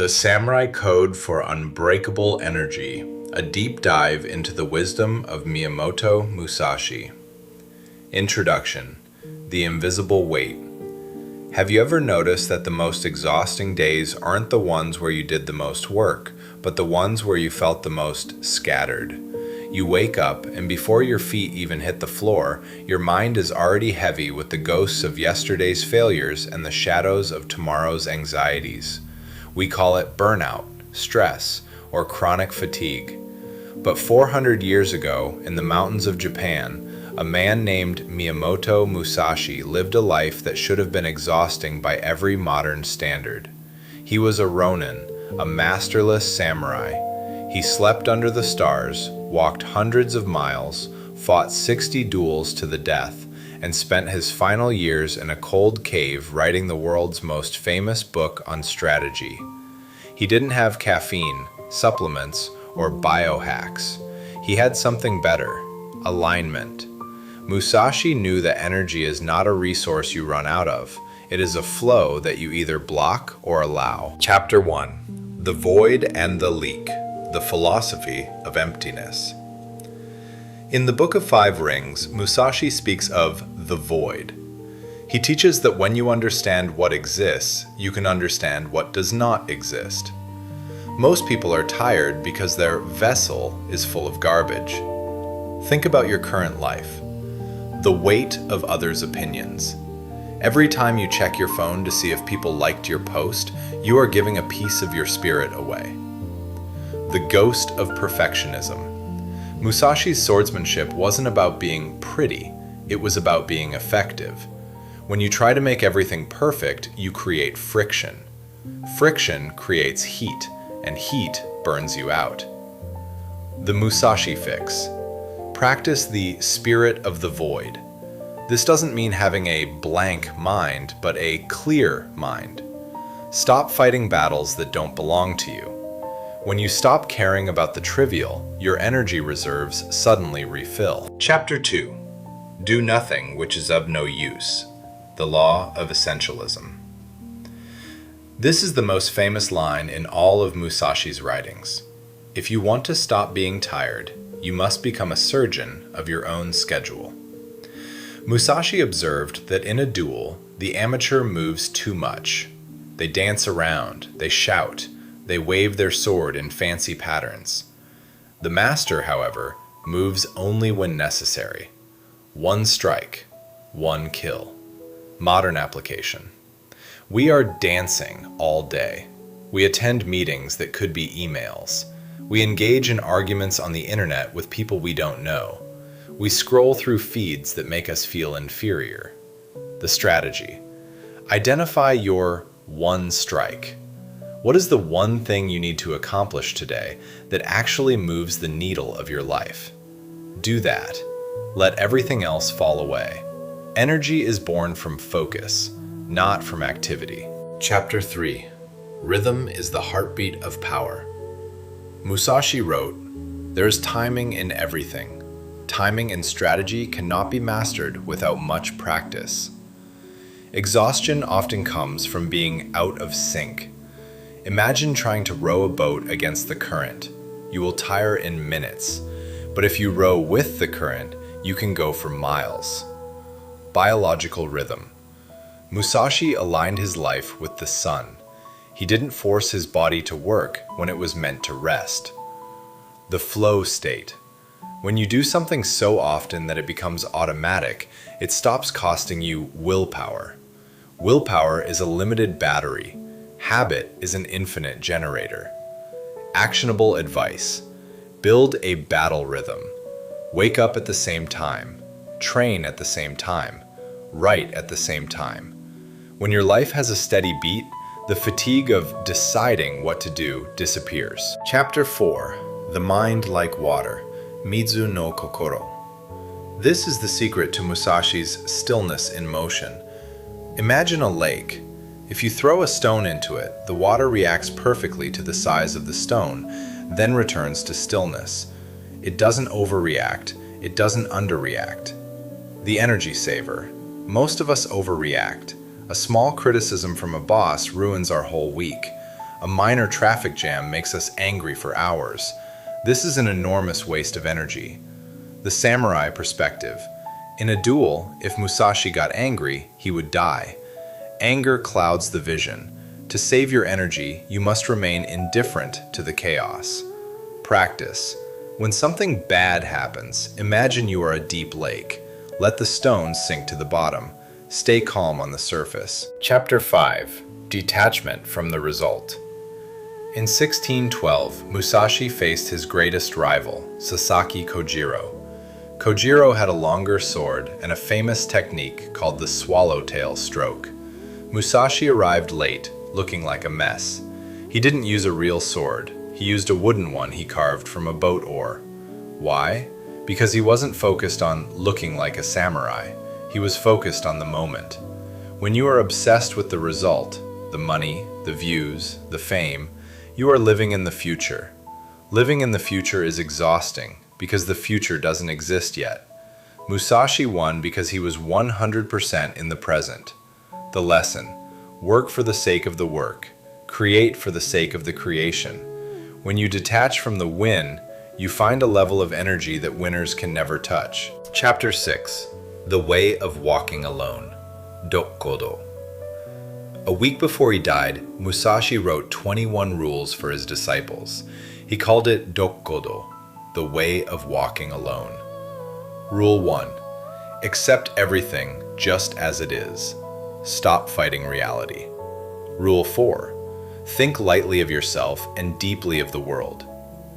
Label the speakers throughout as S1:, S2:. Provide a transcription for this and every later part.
S1: The Samurai Code for Unbreakable Energy, a deep dive into the wisdom of Miyamoto Musashi. Introduction: The Invisible Weight. Have you ever noticed that the most exhausting days aren't the ones where you did the most work, but the ones where you felt the most scattered? You wake up, and before your feet even hit the floor, your mind is already heavy with the ghosts of yesterday's failures and the shadows of tomorrow's anxieties. We call it burnout, stress, or chronic fatigue. But 400 years ago, in the mountains of Japan, a man named Miyamoto Musashi lived a life that should have been exhausting by every modern standard. He was a ronin, a masterless samurai. He slept under the stars, walked hundreds of miles, fought 60 duels to the death, and spent his final years in a cold cave writing the world's most famous book on strategy. He didn't have caffeine, supplements, or biohacks. He had something better: alignment. Musashi knew that energy is not a resource you run out of. It is a flow that you either block or allow. Chapter 1: The Void and the Leak. The Philosophy of Emptiness. In the Book of Five Rings, Musashi speaks of the void. He teaches that when you understand what exists, you can understand what does not exist. Most people are tired because their vessel is full of garbage. Think about your current life. The weight of others' opinions. Every time you check your phone to see if people liked your post, you are giving a piece of your spirit away. The ghost of perfectionism. Musashi's swordsmanship wasn't about being pretty, it was about being effective. When you try to make everything perfect, you create friction. Friction creates heat, and heat burns you out. The Musashi Fix. Practice the spirit of the void. This doesn't mean having a blank mind, but a clear mind. Stop fighting battles that don't belong to you. When you stop caring about the trivial, your energy reserves suddenly refill. Chapter 2: Do Nothing Which Is of No Use. The Law of Essentialism. This is the most famous line in all of Musashi's writings. If you want to stop being tired, you must become a surgeon of your own schedule. Musashi observed that in a duel, the amateur moves too much. They dance around, they shout, they wave their sword in fancy patterns. The master, however, moves only when necessary. One strike, one kill. Modern application. We are dancing all day. We attend meetings that could be emails. We engage in arguments on the internet with people we don't know. We scroll through feeds that make us feel inferior. The strategy. Identify your one strike. What is the one thing you need to accomplish today that actually moves the needle of your life? Do that. Let everything else fall away. Energy is born from focus, not from activity. Chapter 3: Rhythm is the Heartbeat of Power. Musashi wrote, "There is timing in everything. Timing and strategy cannot be mastered without much practice." Exhaustion often comes from being out of sync. Imagine trying to row a boat against the current. You will tire in minutes, but if you row with the current, you can go for miles. Biological rhythm. Musashi aligned his life with the sun. He didn't force his body to work when it was meant to rest. The flow state. When you do something so often that it becomes automatic, it stops costing you willpower. Willpower is a limited battery. Habit is an infinite generator. Actionable advice. Build a battle rhythm. Wake up at the same time. Train at the same time. Write at the same time. When your life has a steady beat, the fatigue of deciding what to do disappears. Chapter 4: The Mind Like Water. Mizu no Kokoro. This is the secret to Musashi's stillness in motion. Imagine a lake. If you throw a stone into it, the water reacts perfectly to the size of the stone, then returns to stillness. It doesn't overreact, it doesn't underreact. The energy saver. Most of us overreact. A small criticism from a boss ruins our whole week. A minor traffic jam makes us angry for hours. This is an enormous waste of energy. The samurai perspective. In a duel, if Musashi got angry, he would die. Anger clouds the vision. To save your energy, you must remain indifferent to the chaos. Practice. When something bad happens, imagine you are a deep lake. Let the stones sink to the bottom. Stay calm on the surface. Chapter 5. Detachment from the result. In 1612, Musashi faced his greatest rival, Sasaki Kojiro. Kojiro had a longer sword and a famous technique called the swallowtail stroke. Musashi arrived late, looking like a mess. He didn't use a real sword. He used a wooden one he carved from a boat oar. Why? Because he wasn't focused on looking like a samurai. He was focused on the moment. When you are obsessed with the result, the money, the views, the fame, you are living in the future. Living in the future is exhausting because the future doesn't exist yet. Musashi won because he was 100% in the present. The lesson: work for the sake of the work. Create for the sake of the creation. When you detach from the win, you find a level of energy that winners can never touch. Chapter 6. The Way of Walking Alone. Dokkodo. A week before he died, Musashi wrote 21 rules for his disciples. He called it Dokkodo, the way of walking alone. Rule 1. Accept everything just as it is. Stop fighting reality. Rule 4. Think lightly of yourself and deeply of the world.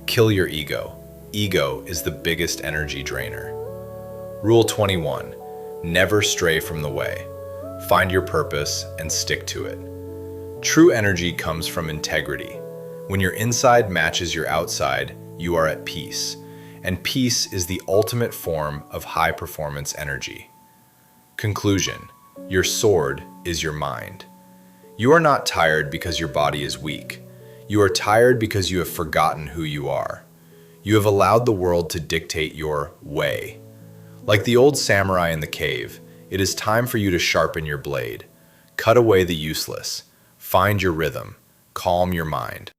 S1: Kill your ego. Ego is the biggest energy drainer. Rule 21. Never stray from the way. Find your purpose and stick to it. True energy comes from integrity. When your inside matches your outside, you are at peace. And peace is the ultimate form of high-performance energy. Conclusion. Your sword is your mind. You are not tired because your body is weak. You are tired because you have forgotten who you are. You have allowed the world to dictate your way. Like the old samurai in the cave, it is time for you to sharpen your blade. Cut away the useless. Find your rhythm. Calm your mind.